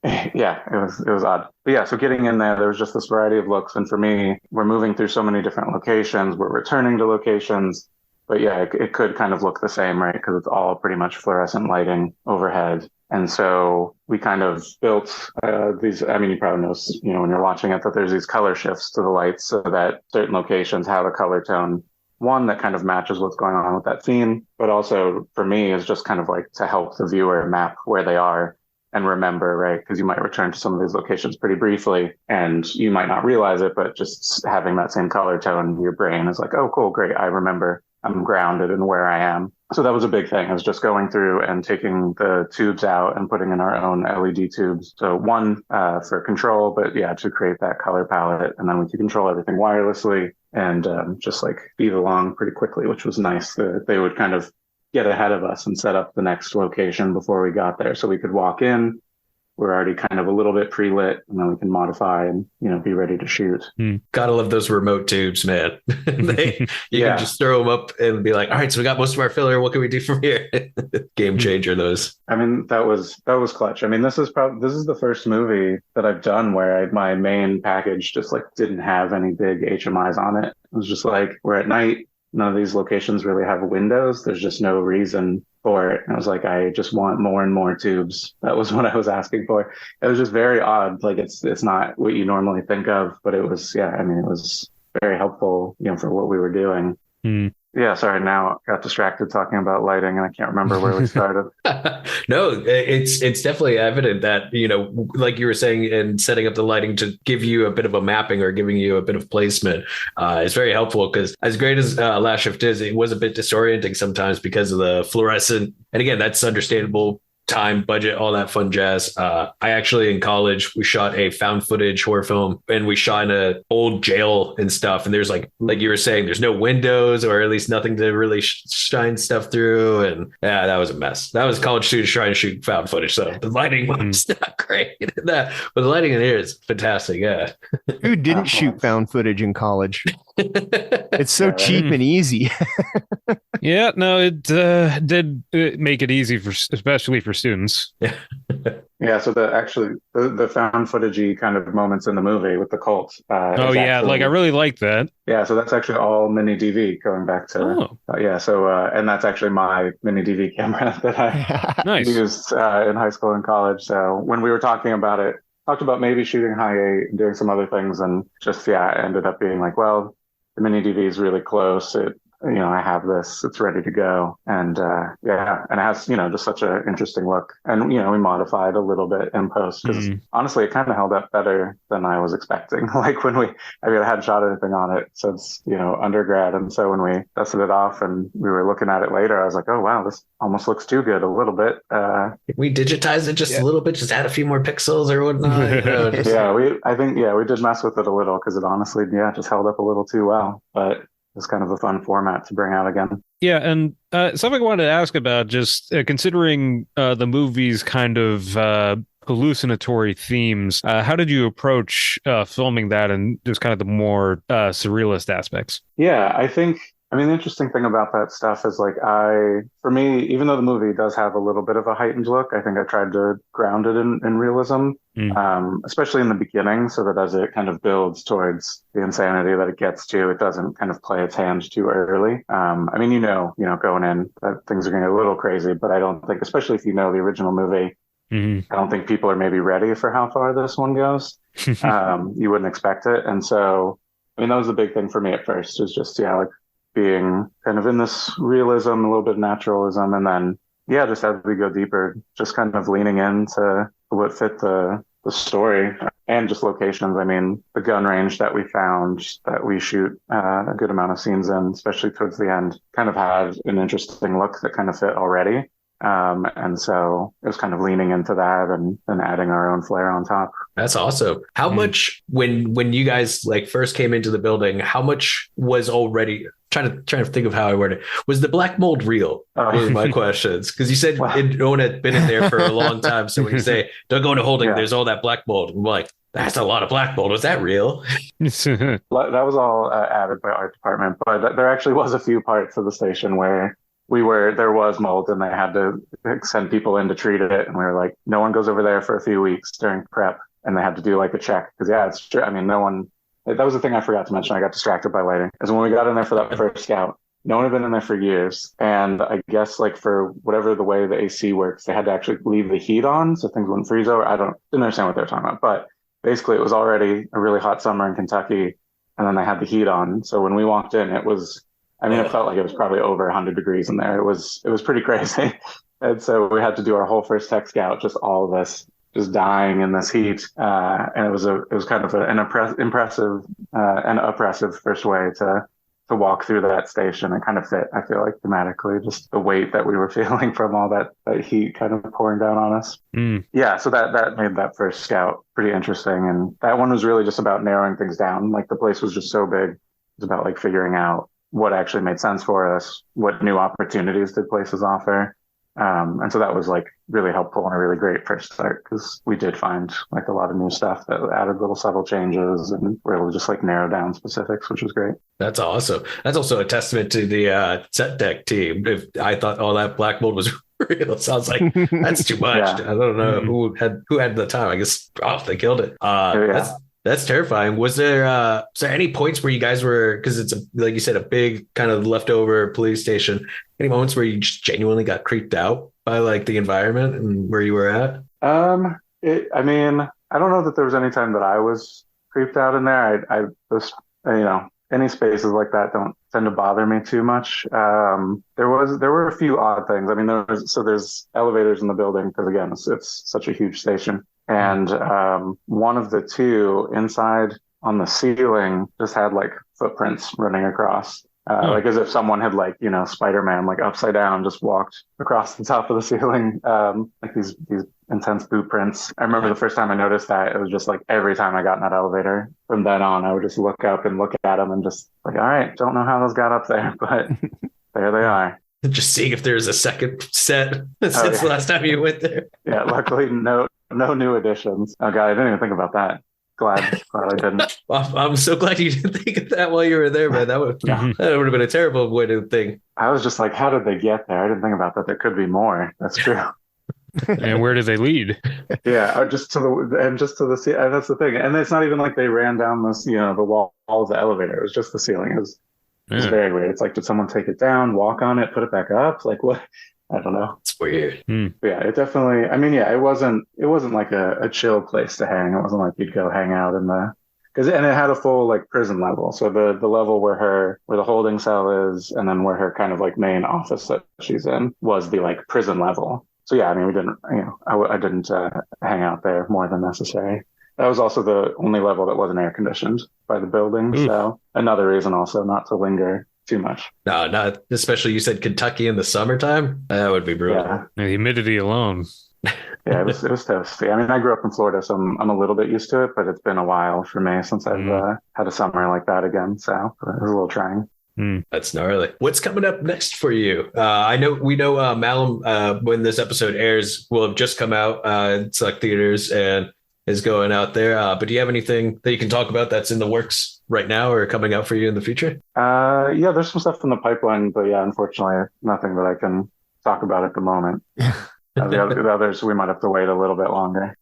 it was odd. But yeah, so getting in there was just this variety of looks. And for me, we're moving through so many different locations. We're returning to locations. But yeah, it could kind of look the same, right? Because it's all pretty much fluorescent lighting overhead. And so we kind of built these, you probably notice, when you're watching it, that there's these color shifts to the lights so that certain locations have a color tone, one that kind of matches what's going on with that theme, but also for me is just kind of like to help the viewer map where they are and remember, right? Because you might return to some of these locations pretty briefly and you might not realize it, but just having that same color tone, your brain is like, oh, cool, great. I remember, I'm grounded in where I am. So that was a big thing. It was just going through and taking the tubes out and putting in our own LED tubes. So one for control, but to create that color palette. And then we could control everything wirelessly and just like speed along pretty quickly, which was nice. They would kind of get ahead of us and set up the next location before we got there. So we could walk in. We're already kind of a little bit pre-lit, and then we can modify and, be ready to shoot. Gotta love those remote tubes, man. You can just throw them up and be like, all right, so we got most of our filler. What can we do from here? Game changer, those. That was clutch. This is the first movie that I've done where my main package just like didn't have any big HMIs on it. It was just like, we're at night. None of these locations really have windows. There's just no reason for it. And I was like, I just want more and more tubes. That was what I was asking for. It was just very odd. Like it's not what you normally think of, but it was, it was very helpful, for what we were doing. Yeah, sorry. Now I got distracted talking about lighting and I can't remember where we started. No, it's definitely evident that, like you were saying, and setting up the lighting to give you a bit of a mapping or giving you a bit of placement is very helpful, because as great as Last Shift is, it was a bit disorienting sometimes because of the fluorescent. And again, that's understandable. Time, budget, all that fun jazz. I actually in college, we shot a found footage horror film, and we shot in an old jail and stuff. And there's like you were saying, there's no windows, or at least nothing to really shine stuff through. And that was a mess. That was college students trying to shoot found footage. So the lighting was not great in that, but the lighting in here is fantastic. Yeah. Who didn't shoot found footage in college? It's so cheap and easy. Yeah, no, it did make it easy for, especially for students. Yeah, so the found footagey kind of moments in the movie with the cult. Oh Is yeah, like I actually, really like that. yeah, so that's actually all mini DV going back to Oh, yeah. So and that's actually my mini DV camera that I nice. used in high school and college. So when we were talking about it, talked about maybe shooting high eight and doing some other things, and just yeah, it ended up being like, well, the mini DV is really close. I have this, it's ready to go. And yeah, and it has, just such an interesting look. And, we modified a little bit in post because honestly, it kind of held up better than I was expecting. Like I hadn't shot anything on it since, undergrad. And so when we dusted it off and we were looking at it later, I was like, oh, wow, this almost looks too good a little bit. We digitized it just a little bit, just add a few more pixels or whatnot. Yeah, we did mess with it a little because it honestly, just held up a little too well. But it's kind of a fun format to bring out again. Yeah, and something I wanted to ask about, just considering the movie's kind of hallucinatory themes, how did you approach filming that and just kind of the more surrealist aspects? Yeah, the interesting thing about that stuff is like for me, even though the movie does have a little bit of a heightened look, I think I tried to ground it in realism, especially in the beginning, so that as it kind of builds towards the insanity that it gets to, it doesn't kind of play its hand too early. Going in that things are going to get a little crazy, but I don't think, especially if you know the original movie, I don't think people are maybe ready for how far this one goes. You wouldn't expect it. And so, that was the big thing for me at first, is just, being kind of in this realism, a little bit of naturalism, and then just as we go deeper, just kind of leaning into what fit the story and just locations. The gun range that we found that we shoot a good amount of scenes in, especially towards the end, kind of had an interesting look that kind of fit already. And so it was kind of leaning into that and adding our own flair on top. That's awesome. How much, when you guys first came into the building, how much was already, trying to think of how I word it, was the black mold real? Was my questions. Because you said no one had been in there for a long time. So when you say, don't go into holding, there's all that black mold. I'm like, that's a lot of black mold. Was that real? That was all added by art department, but there actually was a few parts of the station where there was mold and they had to send people in to treat it. And we were like, no one goes over there for a few weeks during prep. And they had to do a check. Because it's true. No one, that was the thing I forgot to mention. I got distracted by lighting. Is when we got in there for that first scout, no one had been in there for years. And I guess for whatever the way the AC works, they had to actually leave the heat on so things wouldn't freeze over. Didn't understand what they were talking about. But basically it was already a really hot summer in Kentucky. And then they had the heat on. So when we walked in, it was, it felt like it was probably over 100 degrees in there. It was pretty crazy. And so we had to do our whole first tech scout, just all of us just dying in this heat. And it was kind of an impressive and oppressive first way to walk through that station. It kind of fit, I feel like, thematically, just the weight that we were feeling from all that heat kind of pouring down on us. Yeah, so that made that first scout pretty interesting. And that one was really just about narrowing things down. The place was just so big. It was about figuring out what actually made sense for us, what new opportunities did places offer. And so that was really helpful and a really great first start, because we did find a lot of new stuff that added little subtle changes and were able to just narrow down specifics, which was great. That's awesome. That's also a testament to the set deck team. If I thought all that black mold was real, it sounds like that's too much. I don't know who had the time. I guess they killed it. That's terrifying. Was there any points where you guys were, because it's like you said, a big kind of leftover police station, any moments where you just genuinely got creeped out by the environment and where you were at? I don't know that there was any time that I was creeped out in there. I was, any spaces like that don't tend to bother me too much. There were a few odd things. There's elevators in the building because again, it's such a huge station. And one of the two inside on the ceiling just had footprints running across, as if someone had Spider-Man upside down just walked across the top of the ceiling, these intense boot prints. I remember the first time I noticed that, it was just every time I got in that elevator from then on, I would just look up and look at them and just all right, don't know how those got up there, but there they are. Just seeing if there's a second set since the last time you went there. Yeah, luckily no new additions. Oh god, I didn't even think about that. glad I didn't. I'm so glad you didn't think of that while you were there, man. That would have been a terrible way to think. I was just like, how did they get there? I didn't think about that. There could be more. That's true. And where do they lead? Yeah, just to the and that's the thing. And it's not even like they ran down this, the wall of the elevator. It was just the ceiling. It was very weird. It's like, did someone take it down, walk on it, put it back up? Like what? I don't know. It's weird. Yeah, it definitely. I mean, yeah, it wasn't like a chill place to hang. It wasn't like you'd go hang out in the and it had a full like prison level. So the level where the holding cell is, and then where her kind of like main office that she's in was the like prison level. So yeah, I mean, we didn't, I didn't hang out there more than necessary. That was also the only level that wasn't air conditioned by the building. Oof. So another reason also not to linger too much. No, not especially. You said Kentucky in the summertime. That would be brutal. Yeah. The humidity alone. Yeah, it was toasty. I mean, I grew up in Florida, so I'm a little bit used to it, but it's been a while for me since I've had a summer like that again. So it was a little trying. That's gnarly. What's coming up next for you? We know Malum, when this episode airs, will have just come out in select theaters and is going out there. But do you have anything that you can talk about that's in the works right now or coming out for you in the future? Yeah, there's some stuff in the pipeline, but yeah, unfortunately, nothing that I can talk about at the moment. The others, we might have to wait a little bit longer.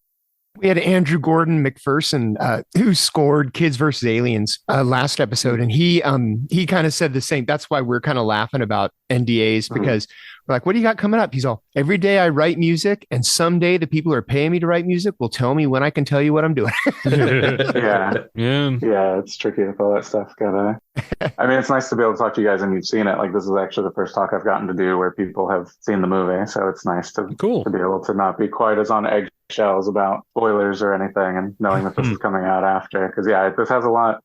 We had Andrew Gordon McPherson, who scored Kids vs. Aliens last episode, and he kind of said the same. That's why we're kind of laughing about NDAs, because we're like, what do you got coming up? He's all, every day I write music, and someday the people who are paying me to write music will tell me when I can tell you what I'm doing. Yeah, it's tricky with all that stuff. I mean, it's nice to be able to talk to you guys and you've seen it. Like, this is actually the first talk I've gotten to do where people have seen the movie, so it's nice to be able to not be quite as on eggshells about spoilers or anything, and knowing that this is coming out after. Because this has a lot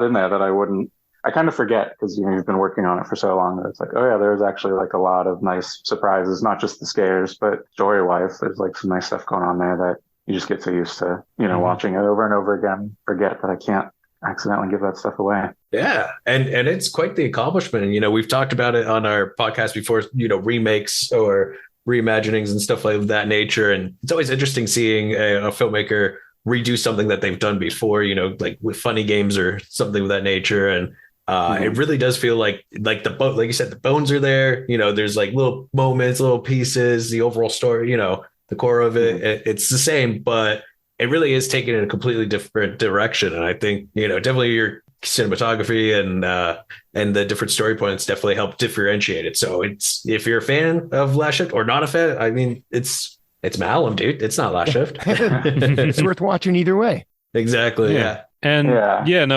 in there that I kind of forget, because you've been working on it for so long that it's like, oh yeah, there's actually like a lot of nice surprises, not just the scares, but story-wise, there's like some nice stuff going on there that you just get so used to, watching it over and over again, forget that I can't accidentally give that stuff away. Yeah. And it's quite the accomplishment. And, we've talked about it on our podcast before, remakes or reimaginings and stuff like that nature. And it's always interesting seeing a filmmaker redo something that they've done before, like with funny games or something of that nature. And it really does feel like like you said, the bones are there. There's like little moments, little pieces, the overall story, the core of it, it's the same, but it really is taken in a completely different direction. And I think, definitely your cinematography and the different story points definitely help differentiate it. So if you're a fan of Last Shift or not a fan, I mean, it's Malum, dude. It's not Last Shift. It's worth watching either way. Exactly. Yeah. And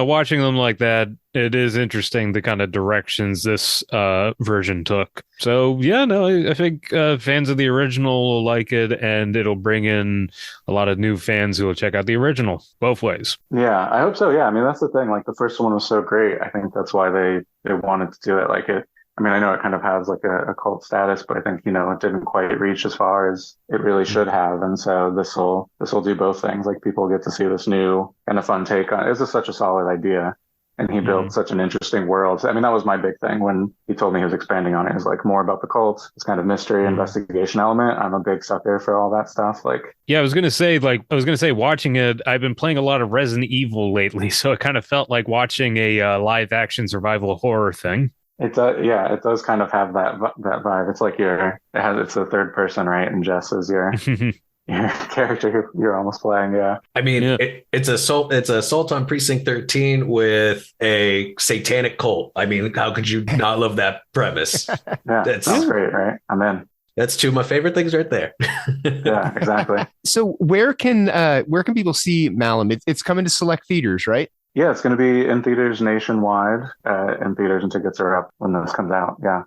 watching them like that, it is interesting the kind of directions this version took. So I think fans of the original will like it, and it'll bring in a lot of new fans who will check out the original both ways. Yeah, I hope so. Yeah, I mean, that's the thing. Like, the first one was so great. I think that's why they wanted to do it. Like it. I mean, I know it kind of has like a cult status, but I think, it didn't quite reach as far as it really should have. And so this will do both things. Like, people get to see this new kind of fun take on it. This is such a solid idea. And he built such an interesting world. I mean, that was my big thing when he told me he was expanding on it. It was like more about the cult, this kind of mystery investigation element. I'm a big sucker for all that stuff. Like, yeah, I was going to say watching it, I've been playing a lot of Resident Evil lately. So it kind of felt like watching a live action survival horror thing. It does, yeah. It does kind of have that vibe. It's like it's a third person, right? And Jess is your character you're almost playing. Yeah. I mean, it's assault on Precinct 13 with a satanic cult. I mean, how could you not love that premise? Yeah, that's great, right? I'm in. That's two of my favorite things right there. Yeah, exactly. So where can people see Malum? It's coming to select theaters, right? Yeah, it's going to be in theaters nationwide, and theaters and tickets are up when this comes out. Yeah.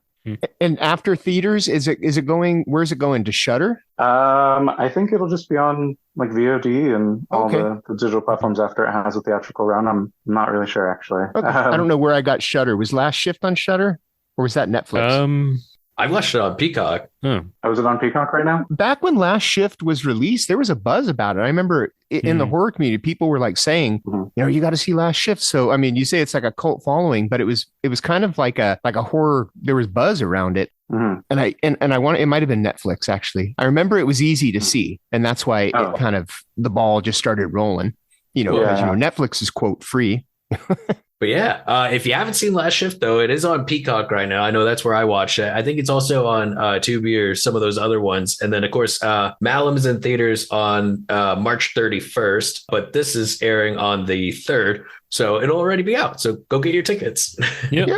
And after theaters, is it going? Where's it going, to Shudder? I think it'll just be on like VOD and all the digital platforms after it has a theatrical run. I'm not really sure, actually. Okay. I don't know where I got Shudder. Was Last Shift on Shudder, or was that Netflix? I watched it on Peacock. Oh, is it on Peacock right now? Back when Last Shift was released, there was a buzz about it. I remember in the horror community, people were like saying, you got to see Last Shift. So, I mean, you say it's like a cult following, but it was kind of like a horror. There was buzz around it. And it might have been Netflix, actually. I remember it was easy to see, and that's why it kind of, the ball just started rolling. because Netflix is quote free. But yeah, if you haven't seen Last Shift, though, it is on Peacock right now. I know that's where I watched it. I think it's also on Tubi or some of those other ones. And then, of course, Malum is in theaters on March 31st, but this is airing on the 3rd. So it'll already be out. So go get your tickets. Yep.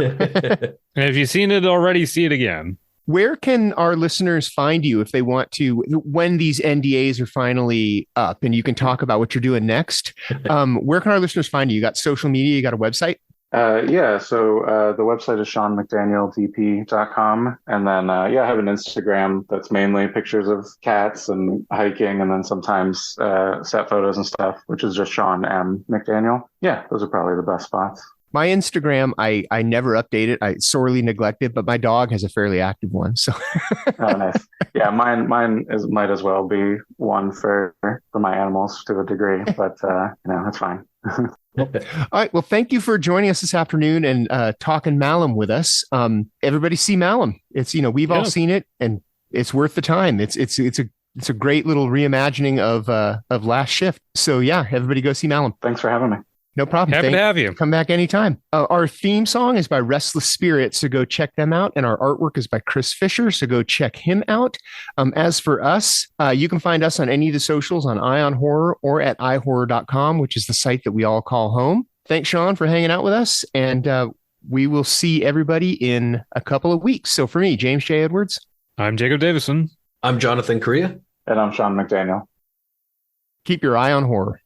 And if you've seen it already, see it again. Where can our listeners find you if they want to, when these NDAs are finally up and you can talk about what you're doing next? Where can our listeners find you? You got social media? You got a website? So the website is SeanMcDanielDP.com. And then, I have an Instagram that's mainly pictures of cats and hiking, and then sometimes set photos and stuff, which is just Sean M. McDaniel. Yeah, those are probably the best spots. My Instagram, I never update it. I sorely neglect it, but my dog has a fairly active one. So, oh, nice. Yeah, mine might as well be one for my animals to a degree, but it's fine. All right. Well, thank you for joining us this afternoon and talking Malum with us. Everybody see Malum. It's we've all seen it, and it's worth the time. It's a great little reimagining of Last Shift. So yeah, everybody go see Malum. Thanks for having me. No problem. Happy to have you. Come back anytime. Our theme song is by Restless Spirit, so go check them out. And our artwork is by Chris Fisher, so go check him out. As for us, you can find us on any of the socials on iHorror or at iHorror.com, which is the site that we all call home. Thanks, Sean, for hanging out with us. And we will see everybody in a couple of weeks. So for me, James J. Edwards. I'm Jacob Davison. I'm Jonathan Correia. And I'm Sean McDaniel. Keep your eye on horror.